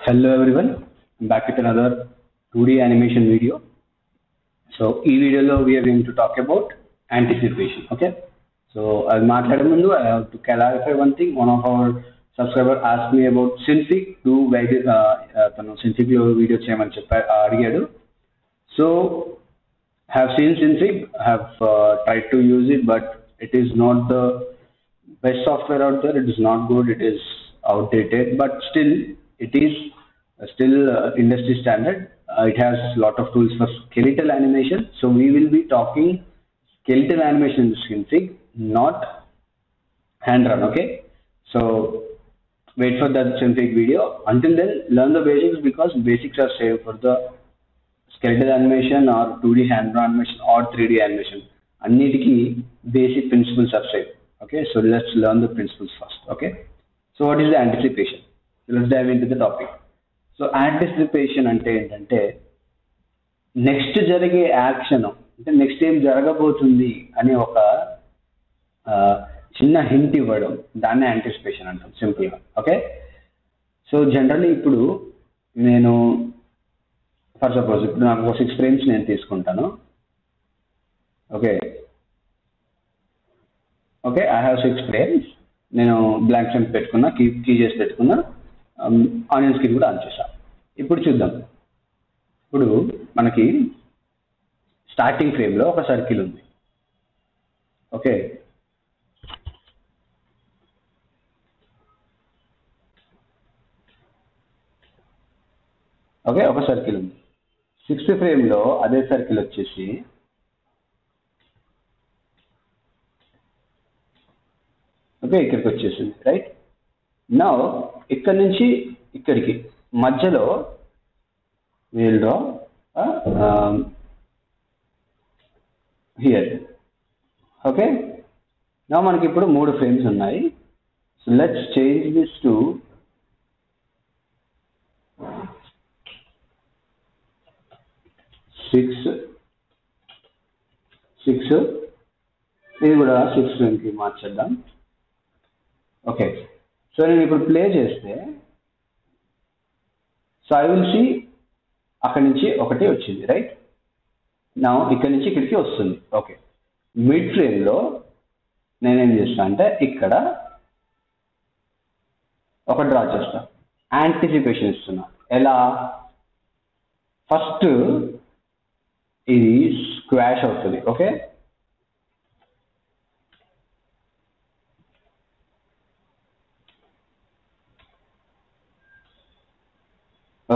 Hello everyone, I'm back with another 2D animation video. So, in this video, we are going to talk about anticipation. Okay. So, I have to clarify one thing. One of our subscribers asked me about Synfig. Synfig video cheyamani adigaru. So, have seen Synfig, have tried to use it, but it is not the best software out there. It is not good. It is outdated, but still, it is still industry standard. It has a lot of tools for skeletal animation. So we will be talking skeletal animation in Synfig, not hand run. Okay. So wait for that Synfig video. Until then, learn the basics because basics are saved for the skeletal animation or 2D hand drawn animation or 3D animation. అన్నిటికీ basic principles are saved. Okay, so let's learn the principles first. Okay, so what is the anticipation? So let's dive into the topic. So anticipation అంటే ఏంటంటే next జరిగే action అంటే next ఏం జరగబోతుంది అని ఒక చిన్న హింట్ ఇవ్వడం, దాన్ని యాంటిసిపేషన్ అంటాం సింపుల్గా. ఓకే, సో జనరల్లీ ఇప్పుడు నేను ఫర్ సపోజ్ ఇప్పుడు నాకు ఒక 6 ఫ్రేమ్స్ నేను తీసుకుంటాను. Okay okay I have 6 frames. నేను బ్లాంక్ ఫ్రేమ్ పెట్టుకున్నా, కీ చేసి పెట్టుకున్నా, ఆనియన్ స్కిన్ కూడా ఆన్ చేశాను. ఇప్పుడు చూద్దాం. ఇప్పుడు మనకి స్టార్టింగ్ ఫ్రేమ్లో ఒక సర్కిల్ ఉంది. ఓకే, ఓకే ఒక సర్కిల్ ఉంది. 6th ఫ్రేమ్లో అదే సర్కిల్ వచ్చేసి ఓకే ఇక్కడికి వచ్చేసింది. రైట్ నౌ ఇక్కడ నుంచి ఇక్కడికి మధ్యలో will draw here. Okay now మనకి ఇప్పుడు 3 ఫ్రేమ్స్ ఉన్నాయి. So let's change this to 6. ఇది కూడా 6 ఫ్రేమ్కి మార్చేద్దాం. ఓకే, సో నేను ఇప్పుడు ప్లే చేస్తే సో ఐ విల్ సీ అక్కడి నుంచి ఒకటి వచ్చింది. రైట్ నా ఇక్కడి నుంచి ఇక్కడికి వస్తుంది. ఓకే, మిడ్ ఫ్రేమ్లో నేనేం చేస్తాను అంటే ఇక్కడ ఒక డ్రా చేస్తా, యాంటిసిపేషన్ ఇస్తున్నా. ఎలా? ఫస్ట్ ఇది స్క్వాష్ అవుతుంది. ఓకే,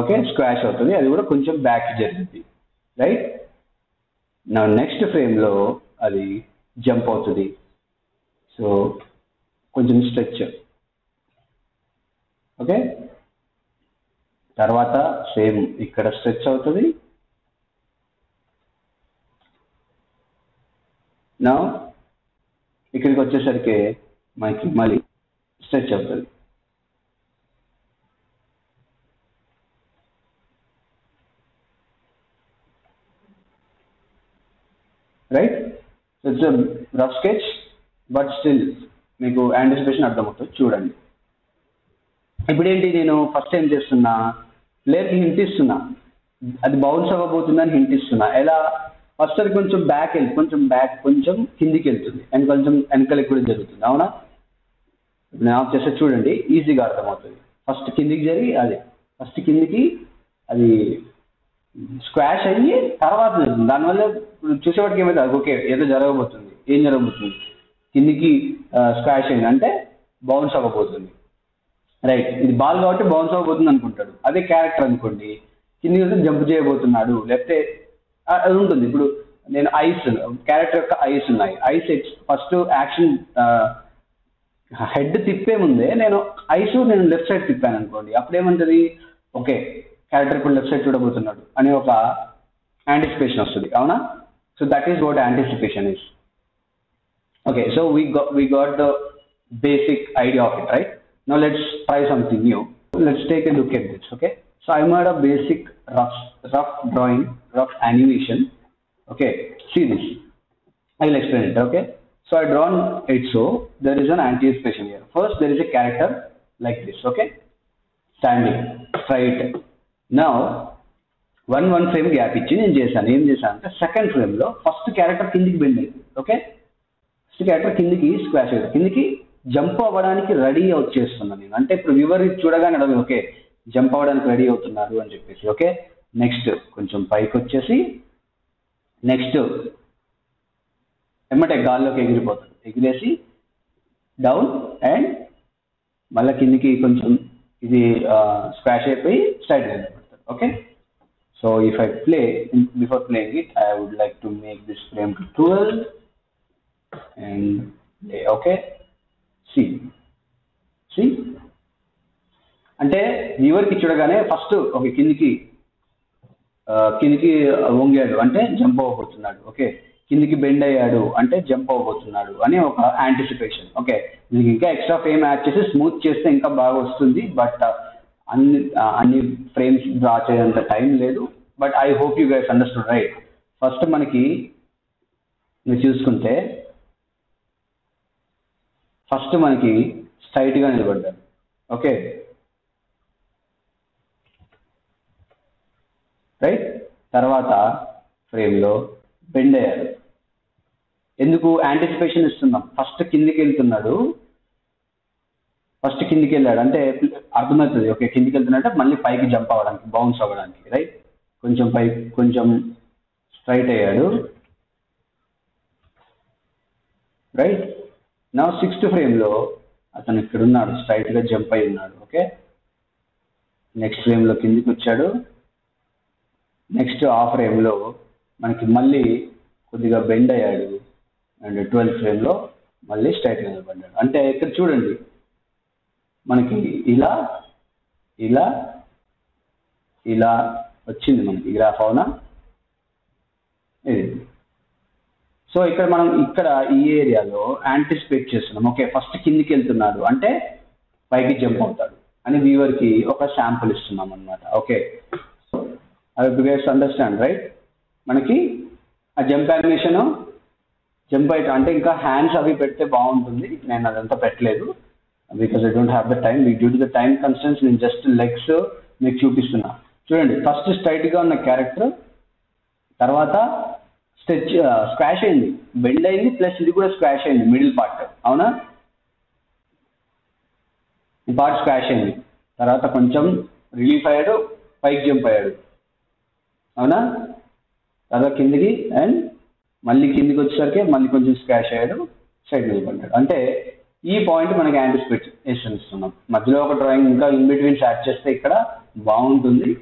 ఓకే స్క్వాష్ అవుతుంది, అది కూడా కొంచెం బ్యాక్ జరుగుతుంది. రైట్ నా నెక్స్ట్ ఫ్రేమ్లో అది జంప్ అవుతుంది. సో కొంచెం స్ట్రెచ్. ఓకే, తర్వాత సేమ్ ఇక్కడ స్ట్రెచ్ అవుతుంది. నా ఇక్కడికి వచ్చేసరికి మనకి మళ్ళీ స్ట్రెచ్ అవుతుంది. Right, it's rough sketch but still మీకు యాంటిసిపేషన్ అర్థమవుతుంది. చూడండి ఇప్పుడు ఏంటి, నేను ఫస్ట్ ఏం చేస్తున్నా, ప్లేయర్కి హింట్ ఇస్తున్నా, అది బౌన్స్ అవ్వబోతుందని హింట్ ఇస్తున్నా. ఎలా? ఫస్ట్ అది కొంచెం బ్యాక్ కొంచెం కిందికి వెళ్తుంది అండ్ కొంచెం వెనకలకి కూడా జరుగుతుంది. అవునా? నేను ఆఫ్ చేస్తే చూడండి, ఈజీగా అర్థమవుతుంది. ఫస్ట్ కిందికి జరిగి ఫస్ట్ కిందికి అది స్క్వాష్ అయ్యి తర్వాత దానివల్ల ఇప్పుడు చూసేవాడికి ఏమైతే ఓకే ఏదో జరగబోతుంది. ఏం జరగబోతుంది? కిందికి స్క్వాష్ అయింది అంటే బౌన్స్ అవ్వబోతుంది. రైట్, ఇది బాల్ కాబట్టి బౌన్స్ అవ్వబోతుంది అనుకుంటాడు. అదే క్యారెక్టర్ అనుకోండి, కిందికి వస్తే జంప్ చేయబోతున్నాడు, లేకపోతే అది ఉంటుంది. ఇప్పుడు నేను ఐస్, క్యారెక్టర్ యొక్క ఐస్ ఉన్నాయి. ఐస్ ఫస్ట్ యాక్షన్ హెడ్ తిప్పే ముందే నేను లెఫ్ట్ సైడ్ తిప్పాను అనుకోండి, అప్పుడేమంటుంది, ఓకే క్యారెక్టర్ ఇప్పుడు లెఫ్ట్ సైడ్ చూడబోతున్నాడు అనే ఒక యాంటిసిపేషన్ వస్తుంది. అవునా? So that is what anticipation is. Okay, so we got the basic idea of it, right? Now let's try something new. Let's take a look at this. Okay, so I made a basic rough drawing, rough animation. Okay, see this, I will explain it. Okay, so I drawn it. So there is an anticipation here. First there is a character like this. Okay, standing straight. Now one frame gap ఇచ్చి నేను చేశాను. ఏం చేశాను అంటే second ఫ్రేమ్లో first character కిందికి bend అయింది. Okay, first character కిందికి స్క్వాష్ అయ్యింది, కిందికి జంప్ అవ్వడానికి రెడీ అవుట్ చేస్తున్నాను నేను. అంటే ఇప్పుడు వ్యూవర్ చూడగానే అడగదు ఓకే జంప్ అవ్వడానికి రెడీ అవుతున్నారు అని చెప్పేసి. ఓకే, నెక్స్ట్ కొంచెం పైకి వచ్చేసి నెక్స్ట్ ఎమ్మటే గాల్లోకి ఎగిరిపోతుంది, ఎగిరేసి డౌన్ అండ్ మళ్ళీ కిందికి కొంచెం ఇది స్క్వాష్ అయిపోయి స్ట్రైట్ గా నిలబడతాడు. Okay, so if I play before playing it I would like to make this frame to 12 and play. Okay, see అంటే వ్యూవర్కి చూడగానే ఫస్ట్ ఓకే కిందికి వంగాడు అంటే జంప్ అవ్వబోతున్నాడు. ఓకే, కిందికి బెండ్ అయ్యాడు అంటే జంప్ అవ్వబోతున్నాడు అని ఒక యాంటిసిపేషన్. ఓకే, మీకు ఇంకా ఎక్స్ట్రా ఫ్రేమ్ యాడ్ చేసి స్మూత్ చేస్తే ఇంకా బాగా వస్తుంది, బట్ అన్ని ఫ్రేమ్స్ డ్రా చేయంత టైం లేదు. But I hope you guys understood right. First మనకి మీరు చూసుకుంటే ఫస్ట్ మనకి స్ట్రైట్గా నిలబడ్డాడు. ఓకే రైట్, తర్వాత ఫ్రేమ్లో బెండ్ అయ్యారు. ఎందుకు యాంటిసిపేషన్ ఇస్తున్నాం, ఫస్ట్ కిందికి వెళ్తున్నాడు, ఫస్ట్ కిందికి వెళ్ళాడు అంటే అర్థమవుతుంది. ఓకే కిందికి వెళ్తున్నట్టే మళ్ళీ పైకి జంప్ అవ్వడానికి బౌన్స్ అవ్వడానికి. రైట్, కొంచెం పైకి కొంచెం స్ట్రైట్ అయ్యాడు. రైట్, నా సిక్స్త్ ఫ్రేమ్లో అతను ఇక్కడ ఉన్నాడు, స్ట్రైట్గా జంప్ అయి ఉన్నాడు. ఓకే, నెక్స్ట్ ఫ్రేమ్లో కిందికి వచ్చాడు. నెక్స్ట్ ఆ ఫ్రేమ్లో మనకి మళ్ళీ కొద్దిగా బెండ్ అయ్యాడు అండ్ 12th ఫ్రేమ్లో మళ్ళీ స్ట్రైట్గా నిలబడ్డాడు. అంటే ఇక్కడ చూడండి మనకి ఇలా ఇలా ఇలా వచ్చింది మనకి గ్రాఫ్, అవునా? ఇది సో ఇక్కడ మనం ఇక్కడ ఈ ఏరియాలో యాంటిసిపేట్ చేస్తున్నాం. ఓకే ఫస్ట్ కిందికి వెళ్తున్నాడు అంటే పైకి జంప్ అవుతాడు అని వ్యూవర్కి ఒక శాంపుల్ ఇస్తున్నాం అనమాట. Okay, I have to guys understand right. మనకి ఆ జంప్ యానిమేషన్ జంప్ అయితే అంటే ఇంకా హ్యాండ్స్ అవి పెడితే బాగుంటుంది, నేను అదంతా పెట్టలేదు because I don't have the time. Due to the time constants నేను జస్ట్ లెగ్స్ మీకు చూపిస్తున్నా. చూడండి ఫస్ట్ స్ట్రైట్గా ఉన్న క్యారెక్టర్, తర్వాత స్క్వాష్ అయింది, బెండ్ అయింది, ప్లస్ ఇది కూడా స్క్వాష్ అయింది మిడిల్ పార్ట్, అవునా? ఈ పార్ట్ స్క్వాష్ అయింది, తర్వాత కొంచెం రిలీఫ్ అయ్యాడు, పైకి జంప్ అయ్యాడు, అవునా? తర్వాత కిందికి అండ్ మళ్ళీ కిందికి వచ్చేసరికి మళ్ళీ కొంచెం స్క్వాష్ అయ్యాడు, సైడ్ నిలబడ్డాడు. అంటే ఈ పాయింట్ మనకి యాంటిసిపేషన్ ఇస్తున్నాం. మధ్యలో ఒక డ్రాయింగ్ ఇంకా ఇన్ బిట్వీన్స్ యాడ్ చేస్తే ఇక్కడ బాగుంటుంది.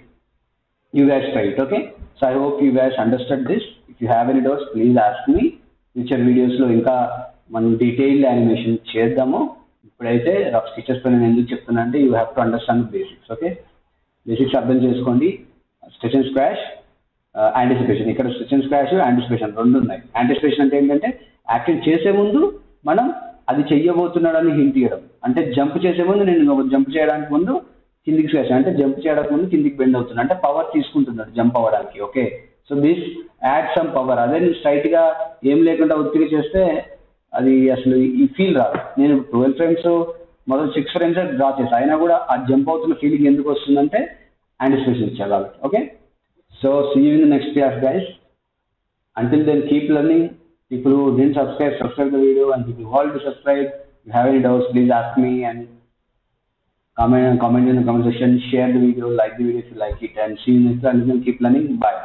You guys try it. Okay, so I hope you guys understand this. If you have any doubts please ask me. Future వీడియోస్లో ఇంకా మనం డీటెయిల్డ్ యానిమేషన్ చేద్దాము. ఇప్పుడైతే రఫ్ స్కెచెస్ పైన నేను ఎందుకు చెప్తున్నా అంటే you have to understand basics. Okay, basics అర్థం చేసుకోండి. Stretch and squash, anticipation. ఇక్కడ స్ట్రెచ్ అండ్ స్క్వాష్ యాంటిసిపేషన్ రెండు ఉన్నాయి. యాంటిసిపేషన్ అంటే ఏంటంటే యాక్టింగ్ చేసే ముందు మనం అది చెయ్యబోతున్నాడని హింట్ ఇవ్వడం. అంటే జంప్ చేసే ముందు నేను జంప్ చేయడానికి ముందు కిందికి స్క్వాష్, అంటే జంప్ చేయడానికి ముందు కిందికి బెండ్ అవుతున్నా, అంటే పవర్ తీసుకుంటున్నాడు జంప్ అవ్వడానికి. Okay, so this add some power. అదే నేను స్ట్రైట్గా ఏం లేకుండా ఒత్తిడి చేస్తే అది అసలు ఈ ఫీల్ రాదు. నేను 12 ఫ్రేమ్స్ మొదలు 6 ఫ్రేమ్స్ డ్రా చేస్తాను, అయినా కూడా ఆ జంప్ అవుతున్న ఫీలింగ్ ఎందుకు వస్తుందంటే యాంటిసిపేషన్ ఇచ్చారు కాబట్టి. Okay, so see you in the next class guys. Until then keep learning. People who didn't subscribe the video, and people who already subscribe, if you have any doubts please ask me and comment in the comment section. Share the video, like the video if you like it, and see you next time. Until then keep learning. Bye.